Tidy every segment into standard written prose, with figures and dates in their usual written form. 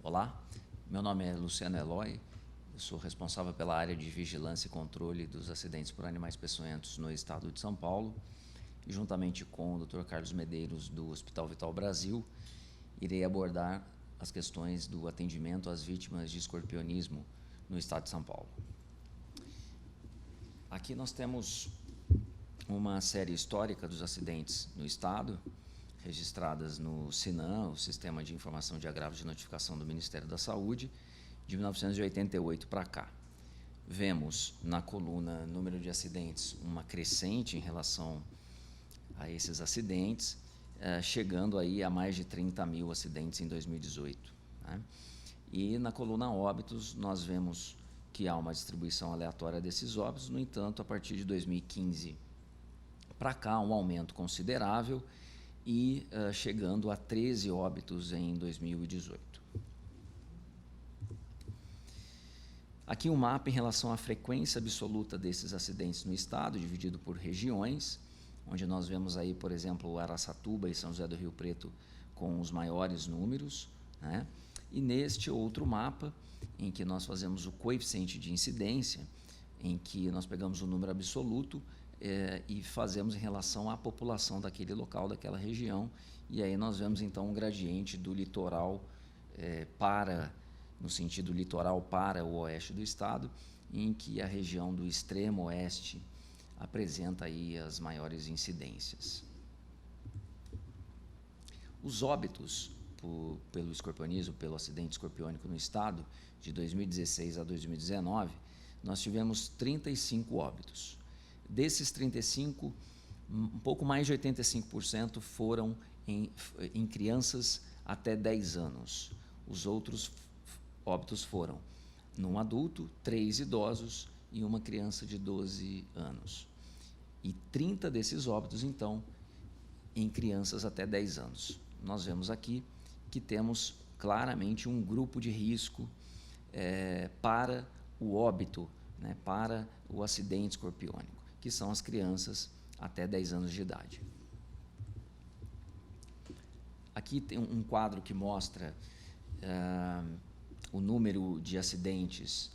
Olá, meu nome é Luciano Eloy, eu sou responsável pela área de vigilância e controle dos acidentes por animais peçonhentos no estado de São Paulo e, juntamente com o Dr. Carlos Medeiros, do Hospital Vital Brasil, irei abordar as questões do atendimento às vítimas de escorpionismo no estado de São Paulo. Aqui nós temos uma série histórica dos acidentes no estado, registradas no SINAM, o Sistema de Informação de Agravos de Notificação do Ministério da Saúde, de 1988 para cá. Vemos na coluna número de acidentes uma crescente em relação a esses acidentes, chegando aí a mais de 30 mil acidentes em 2018. Né? E na coluna óbitos nós vemos que há uma distribuição aleatória desses óbitos, no entanto, a partir de 2015 para cá, um aumento considerável e chegando a 13 óbitos em 2018. Aqui um mapa em relação à frequência absoluta desses acidentes no estado, dividido por regiões, onde nós vemos aí, por exemplo, Araçatuba e São José do Rio Preto com os maiores números, né? E neste outro mapa, em que nós fazemos o coeficiente de incidência, em que nós pegamos o número absoluto e fazemos em relação à população daquele local, daquela região, e aí nós vemos então um gradiente do litoral no sentido litoral para o oeste do estado, em que a região do extremo oeste apresenta aí as maiores incidências. Os óbitos pelo escorpionismo, pelo acidente escorpiônico no estado, de 2016 a 2019, nós tivemos 35 óbitos. Desses 35, um pouco mais de 85% foram em crianças até 10 anos. Os outros óbitos foram num adulto, 3 idosos e uma criança de 12 anos. E 30 desses óbitos, então, em crianças até 10 anos. Nós vemos aqui que temos claramente um grupo de risco para o óbito, né, para o acidente escorpiônico, que são as crianças até 10 anos de idade. Aqui tem um quadro que mostra o número de acidentes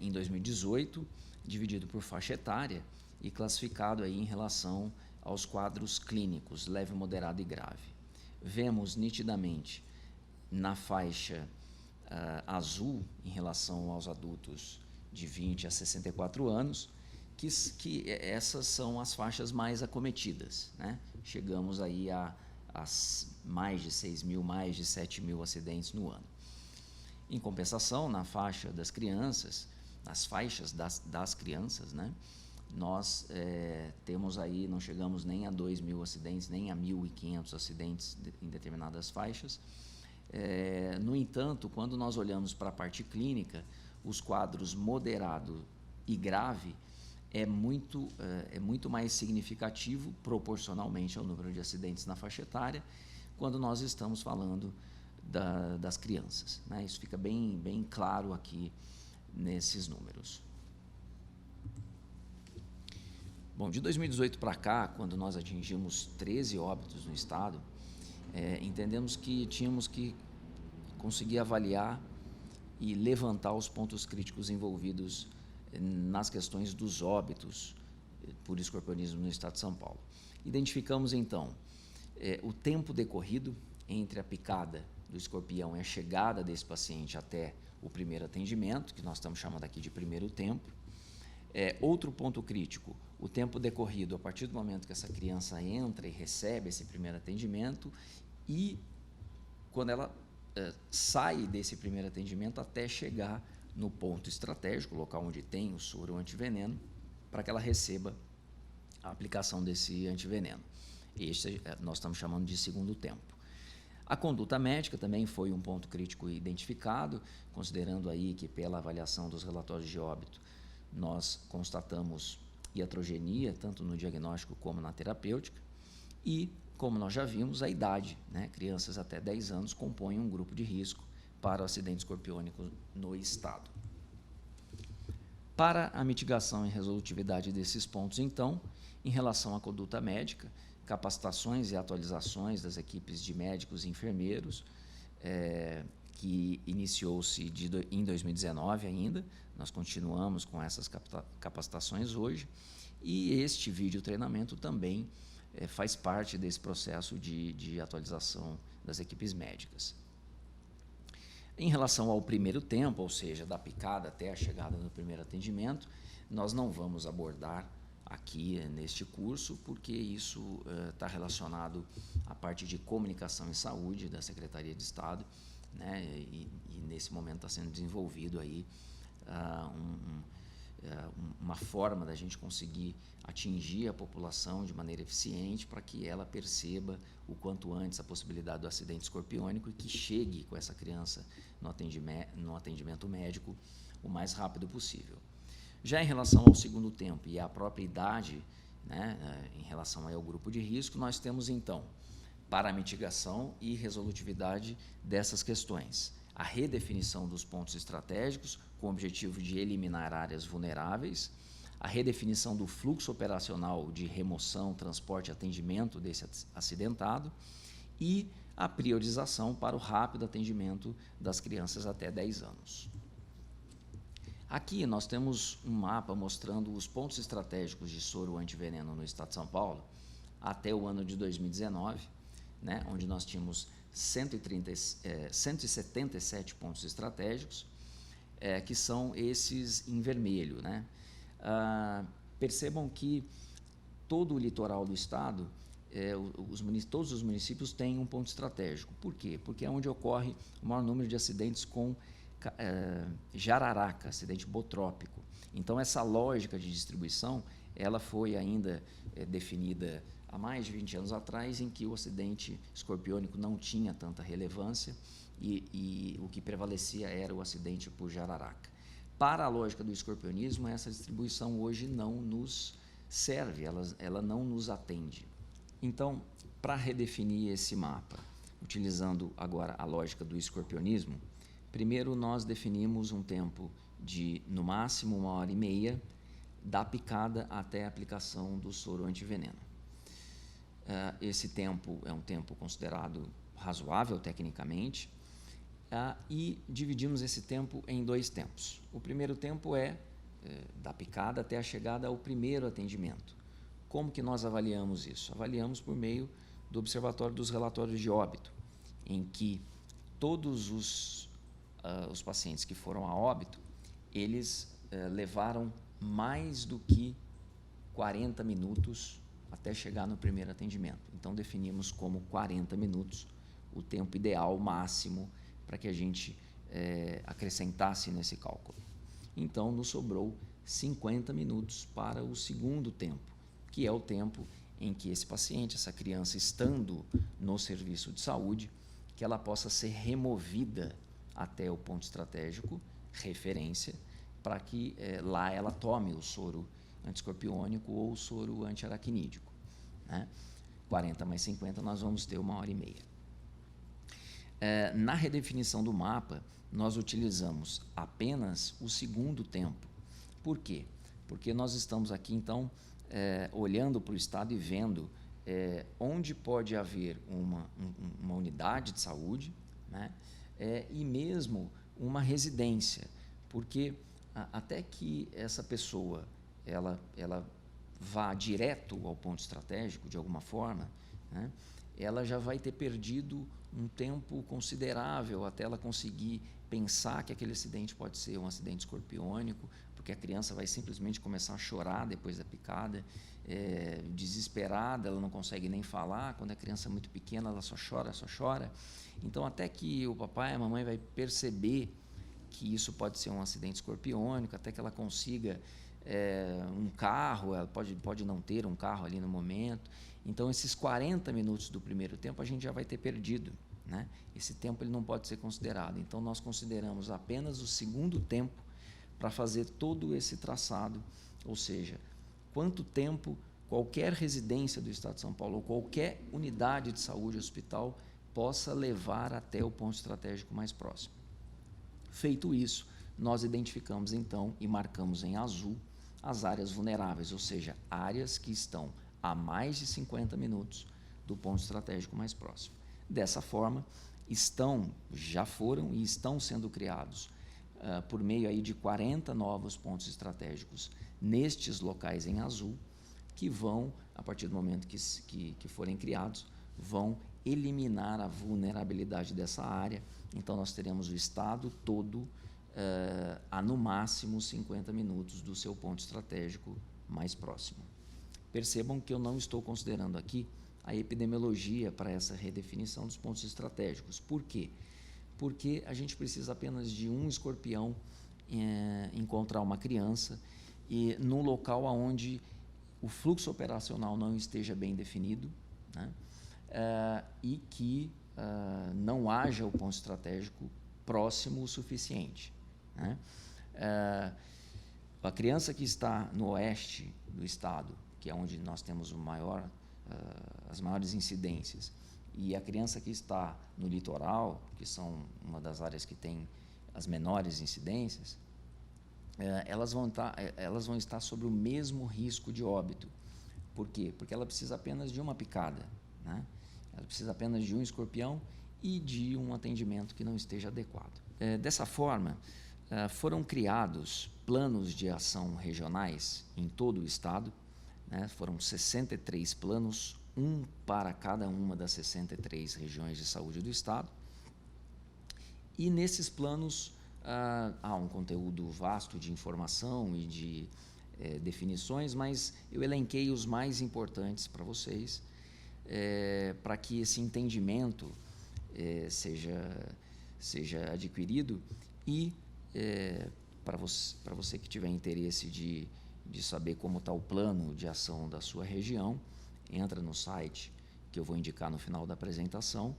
em 2018, dividido por faixa etária e classificado aí em relação aos quadros clínicos, leve, moderado e grave. Vemos nitidamente na faixa azul, em relação aos adultos de 20 a 64 anos, que essas são as faixas mais acometidas, né? Chegamos aí a mais de 6 mil, mais de 7 mil acidentes no ano. Em compensação, na faixa das crianças, nas faixas das crianças, né, nós temos aí, não chegamos nem a 2 mil acidentes, nem a 1.500 acidentes em determinadas faixas. No entanto, quando nós olhamos para a parte clínica, os quadros moderado e grave é muito mais significativo proporcionalmente ao número de acidentes na faixa etária, quando nós estamos falando das crianças, né? Isso fica bem claro aqui nesses números. Bom, de 2018 para cá, quando nós atingimos 13 óbitos no estado, entendemos que tínhamos que conseguir avaliar e levantar os pontos críticos envolvidos nas questões dos óbitos por escorpionismo no estado de São Paulo. Identificamos, então, o tempo decorrido entre a picada do escorpião e a chegada desse paciente até o primeiro atendimento, que nós estamos chamando aqui de primeiro tempo. Outro ponto crítico, o tempo decorrido a partir do momento que essa criança entra e recebe esse primeiro atendimento e quando ela sai desse primeiro atendimento até chegar no ponto estratégico, local onde tem o soro ou antiveneno, para que ela receba a aplicação desse antiveneno. Este nós estamos chamando de segundo tempo. A conduta médica também foi um ponto crítico identificado, considerando aí que pela avaliação dos relatórios de óbito nós constatamos iatrogenia, tanto no diagnóstico como na terapêutica, e, como nós já vimos, a idade, né? Crianças até 10 anos compõem um grupo de risco para o acidente escorpiônico no estado. Para a mitigação e resolutividade desses pontos, então, em relação à conduta médica, capacitações e atualizações das equipes de médicos e enfermeiros, que iniciou-se em 2019 ainda. Nós continuamos com essas capacitações hoje, e este vídeo treinamento também faz parte desse processo de atualização das equipes médicas. Em relação ao primeiro tempo, ou seja, da picada até a chegada no primeiro atendimento, nós não vamos abordar aqui neste curso, porque isso está relacionado à parte de comunicação e saúde da Secretaria de Estado, né? E nesse momento está sendo desenvolvido aí uma forma da gente conseguir atingir a população de maneira eficiente para que ela perceba o quanto antes a possibilidade do acidente escorpiônico e que chegue com essa criança no atendimento médico o mais rápido possível. Já em relação ao segundo tempo e à própria idade, né, em relação aí ao grupo de risco, nós temos então, para a mitigação e resolutividade dessas questões, a redefinição dos pontos estratégicos com o objetivo de eliminar áreas vulneráveis, a redefinição do fluxo operacional de remoção, transporte e atendimento desse acidentado e a priorização para o rápido atendimento das crianças até 10 anos. Aqui nós temos um mapa mostrando os pontos estratégicos de soro antiveneno no estado de São Paulo até o ano de 2019, né, onde nós tínhamos 177 pontos estratégicos, que são esses em vermelho, né? Percebam que todo o litoral do estado, todos os municípios têm um ponto estratégico. Por quê? Porque é onde ocorre o maior número de acidentes com jararaca, acidente botrópico. Então, essa lógica de distribuição, ela foi ainda definida há mais de 20 anos atrás, em que o acidente escorpiônico não tinha tanta relevância e o que prevalecia era o acidente por jararaca. Para a lógica do escorpionismo, essa distribuição hoje não nos serve, ela não nos atende. Então, para redefinir esse mapa, utilizando agora a lógica do escorpionismo, primeiro nós definimos um tempo de, no máximo, 1h30 da picada até a aplicação do soro antiveneno. Esse tempo é um tempo considerado razoável tecnicamente, e dividimos esse tempo em 2 tempos. O primeiro tempo é da picada até a chegada ao primeiro atendimento. Como que nós avaliamos isso? Avaliamos por meio do Observatório dos Relatórios de Óbito, em que todos os pacientes que foram a óbito, eles levaram mais do que 40 minutos até chegar no primeiro atendimento. Então, definimos como 40 minutos o tempo ideal máximo para que a gente acrescentasse nesse cálculo. Então, nos sobrou 50 minutos para o segundo tempo, que é o tempo em que esse paciente, essa criança, estando no serviço de saúde, que ela possa ser removida até o ponto estratégico, referência, para que lá ela tome o soro antiescorpiônico ou o soro antiaracnídico, né? 40 mais 50, nós vamos ter 1h30. Na redefinição do mapa, nós utilizamos apenas o segundo tempo. Por quê? Porque nós estamos aqui, então, olhando para o estado e vendo onde pode haver uma unidade de saúde, né? E mesmo uma residência, porque até que essa pessoa ela vá direto ao ponto estratégico de alguma forma, né, ela já vai ter perdido um tempo considerável até ela conseguir pensar que aquele acidente pode ser um acidente escorpiônico, porque a criança vai simplesmente começar a chorar depois da picada, desesperada, ela não consegue nem falar. Quando a criança é muito pequena, ela só chora, só chora. Então, até que o papai e a mamãe vai perceber que isso pode ser um acidente escorpiônico, até que ela consiga um carro, ela pode não ter um carro ali no momento. Então, esses 40 minutos do primeiro tempo a gente já vai ter perdido, né? Esse tempo ele não pode ser considerado. Então, nós consideramos apenas o segundo tempo para fazer todo esse traçado, ou seja, quanto tempo qualquer residência do Estado de São Paulo ou qualquer unidade de saúde, hospital, possa levar até o ponto estratégico mais próximo. Feito isso, nós identificamos então e marcamos em azul as áreas vulneráveis, ou seja, áreas que estão a mais de 50 minutos do ponto estratégico mais próximo. Dessa forma, já foram e estão sendo criados por meio aí de 40 novos pontos estratégicos nestes locais em azul, que vão, a partir do momento que forem criados, vão eliminar a vulnerabilidade dessa área. Então, nós teremos o estado todo a, no máximo, 50 minutos do seu ponto estratégico mais próximo. Percebam que eu não estou considerando aqui a epidemiologia para essa redefinição dos pontos estratégicos. Por quê? Porque a gente precisa apenas de um escorpião encontrar uma criança e num local onde o fluxo operacional não esteja bem definido, né? E que não haja o ponto estratégico próximo o suficiente, né? A criança que está no oeste do estado, que é onde nós temos as maiores incidências, e a criança que está no litoral, que são uma das áreas que tem as menores incidências, elas vão estar sobre o mesmo risco de óbito. Por quê? Porque ela precisa apenas de uma picada, né? Ela precisa apenas de um escorpião e de um atendimento que não esteja adequado. Dessa forma, foram criados planos de ação regionais em todo o estado, né? Foram 63 planos, um para cada uma das 63 regiões de saúde do estado. E nesses planos há um conteúdo vasto de informação e de definições, mas eu elenquei os mais importantes para vocês, para que esse entendimento seja adquirido e para você que tiver interesse de saber como está o plano de ação da sua região, entra no site que eu vou indicar no final da apresentação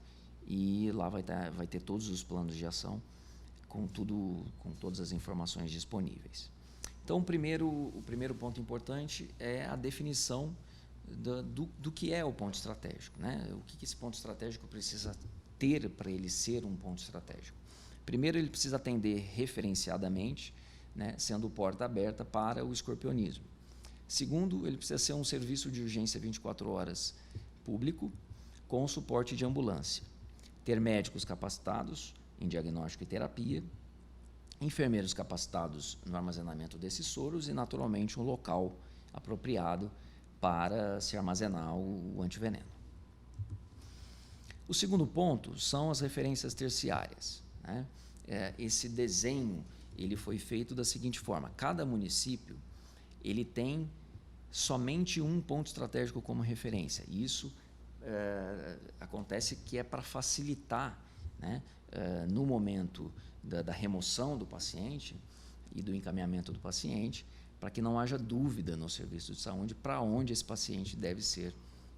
e lá vai ter todos os planos de ação com todas as informações disponíveis. Então, o primeiro ponto importante é a definição do que é o ponto estratégico, né? O que esse ponto estratégico precisa ter para ele ser um ponto estratégico. Primeiro, ele precisa atender referenciadamente, né, sendo porta aberta para o escorpionismo. Segundo, ele precisa ser um serviço de urgência 24 horas público, com suporte de ambulância. Ter médicos capacitados em diagnóstico e terapia, enfermeiros capacitados no armazenamento desses soros e, naturalmente, um local apropriado para se armazenar o antiveneno. O segundo ponto são as referências terciárias, né? Esse desenho ele foi feito da seguinte forma: cada município ele tem somente um ponto estratégico como referência. E isso acontece que é para facilitar, né, no momento da remoção do paciente e do encaminhamento do paciente, para que não haja dúvida no serviço de saúde para onde esse paciente deve ser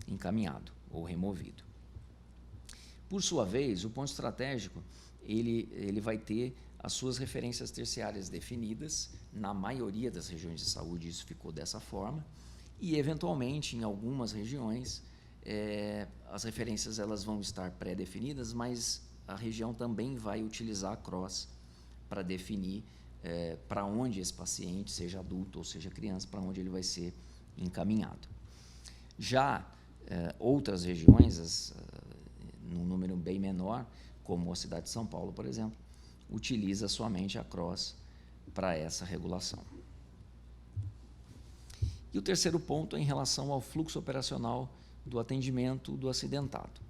encaminhado ou removido. Por sua vez, o ponto estratégico ele vai ter as suas referências terciárias definidas. Na maioria das regiões de saúde isso ficou dessa forma e, eventualmente, em algumas regiões, as referências elas vão estar pré-definidas, mas a região também vai utilizar a CROSS para definir para onde esse paciente, seja adulto ou seja criança, para onde ele vai ser encaminhado. Já outras regiões, num número bem menor, como a cidade de São Paulo, por exemplo, utiliza somente a CROSS para essa regulação. E o terceiro ponto é em relação ao fluxo operacional do atendimento do acidentado.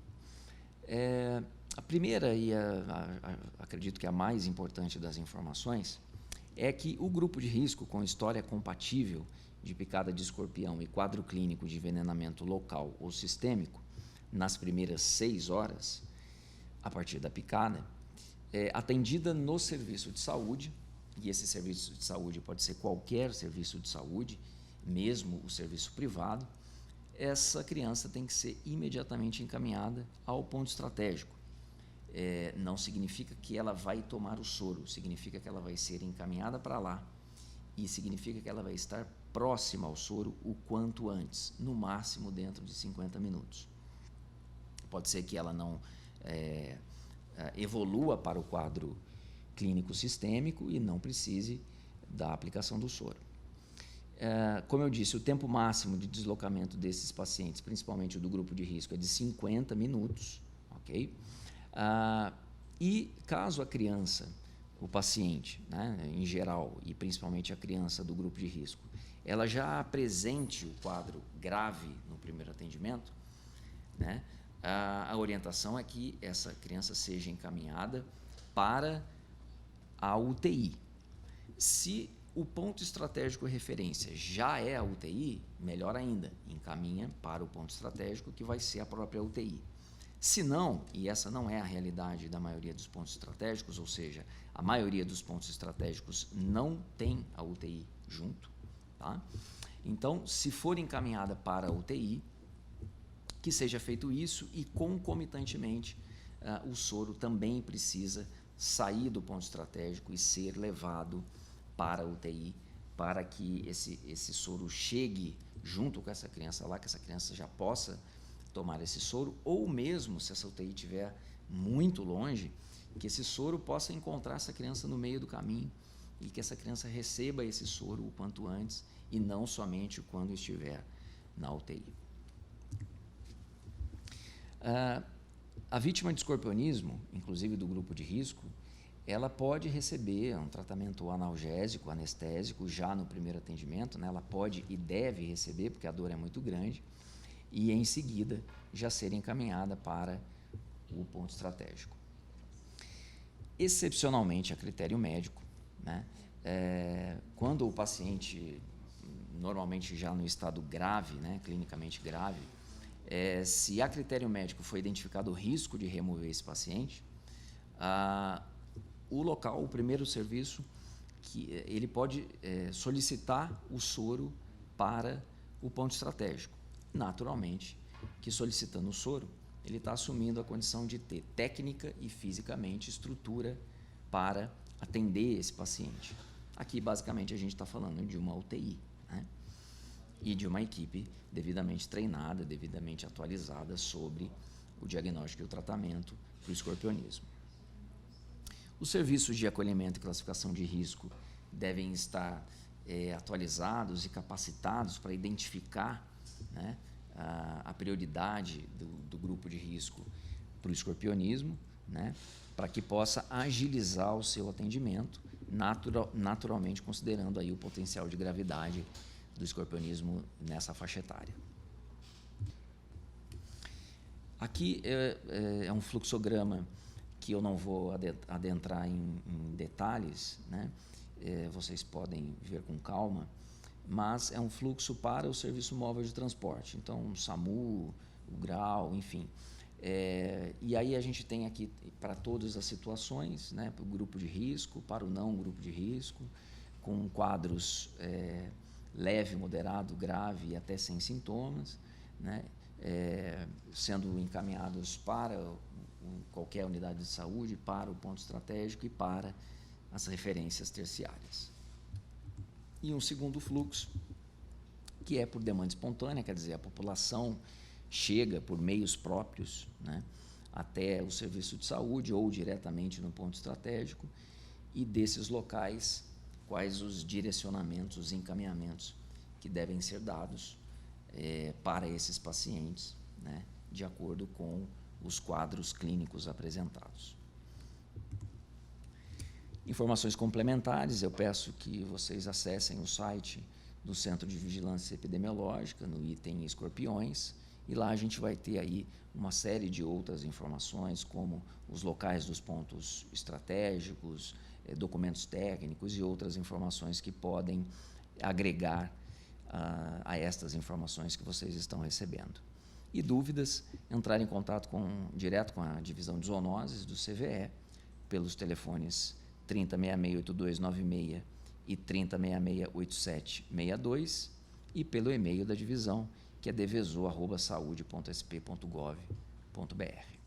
A primeira e acredito que a mais importante das informações é que o grupo de risco com história compatível de picada de escorpião e quadro clínico de envenenamento local ou sistêmico nas primeiras 6 horas, a partir da picada, atendida no serviço de saúde, e esse serviço de saúde pode ser qualquer serviço de saúde, mesmo o serviço privado, essa criança tem que ser imediatamente encaminhada ao ponto estratégico. Não significa que ela vai tomar o soro, significa que ela vai ser encaminhada para lá e significa que ela vai estar próxima ao soro o quanto antes, no máximo dentro de 50 minutos. Pode ser que ela não evolua para o quadro clínico sistêmico e não precise da aplicação do soro. Como eu disse, o tempo máximo de deslocamento desses pacientes, principalmente o do grupo de risco, é de 50 minutos, ok? E caso a criança, o paciente, né, em geral, e principalmente a criança do grupo de risco, ela já apresente o quadro grave no primeiro atendimento, né, a orientação é que essa criança seja encaminhada para a UTI. Se o ponto estratégico de referência já é a UTI, melhor ainda, encaminha para o ponto estratégico, que vai ser a própria UTI. Se não, e essa não é a realidade da maioria dos pontos estratégicos, ou seja, a maioria dos pontos estratégicos não tem a UTI junto, tá? Então, se for encaminhada para a UTI, que seja feito isso e, concomitantemente, o soro também precisa sair do ponto estratégico e ser levado para a UTI, para que esse soro chegue junto com essa criança lá, que essa criança já possa tomar esse soro, ou mesmo, se essa UTI estiver muito longe, que esse soro possa encontrar essa criança no meio do caminho e que essa criança receba esse soro o quanto antes e não somente quando estiver na UTI. A vítima de escorpionismo, inclusive do grupo de risco, ela pode receber um tratamento analgésico, anestésico, já no primeiro atendimento, né? Ela pode e deve receber, porque a dor é muito grande, e em seguida já ser encaminhada para o ponto estratégico. Excepcionalmente, a critério médico, né? Quando o paciente, normalmente já no estado grave, né? Clinicamente grave, se a critério médico foi identificado o risco de remover esse paciente, o local, o primeiro serviço, que ele pode solicitar o soro para o ponto estratégico. Naturalmente, que solicitando o soro, ele está assumindo a condição de ter técnica e fisicamente estrutura para atender esse paciente. Aqui, basicamente, a gente está falando de uma UTI, né? E de uma equipe devidamente treinada, devidamente atualizada sobre o diagnóstico e o tratamento para o escorpionismo. Os serviços de acolhimento e classificação de risco devem estar atualizados e capacitados para identificar, né, a prioridade do grupo de risco para o escorpionismo, né, para que possa agilizar o seu atendimento, naturalmente considerando aí o potencial de gravidade do escorpionismo nessa faixa etária. Aqui é um fluxograma que eu não vou adentrar em detalhes, né? Vocês podem ver com calma, mas é um fluxo para o serviço móvel de transporte, então o SAMU, o GRAU, enfim. E aí a gente tem aqui para todas as situações, né? Para o grupo de risco, para o não grupo de risco, com quadros leve, moderado, grave e até sem sintomas, né? Sendo encaminhados para qualquer unidade de saúde, para o ponto estratégico e para as referências terciárias. E um segundo fluxo, que é por demanda espontânea, quer dizer, a população chega por meios próprios, né, até o serviço de saúde ou diretamente no ponto estratégico, e desses locais, quais os direcionamentos, os encaminhamentos que devem ser dados para esses pacientes, né, de acordo com os quadros clínicos apresentados. Informações complementares, eu peço que vocês acessem o site do Centro de Vigilância Epidemiológica, no item Escorpiões, e lá a gente vai ter aí uma série de outras informações, como os locais dos pontos estratégicos, documentos técnicos e outras informações que podem agregar a estas informações que vocês estão recebendo. E dúvidas, entrar em contato direto com a divisão de zoonoses do CVE, pelos telefones 3066-8296 e 3066-8762, e pelo e-mail da divisão, que é dvzo@saude.sp.gov.br.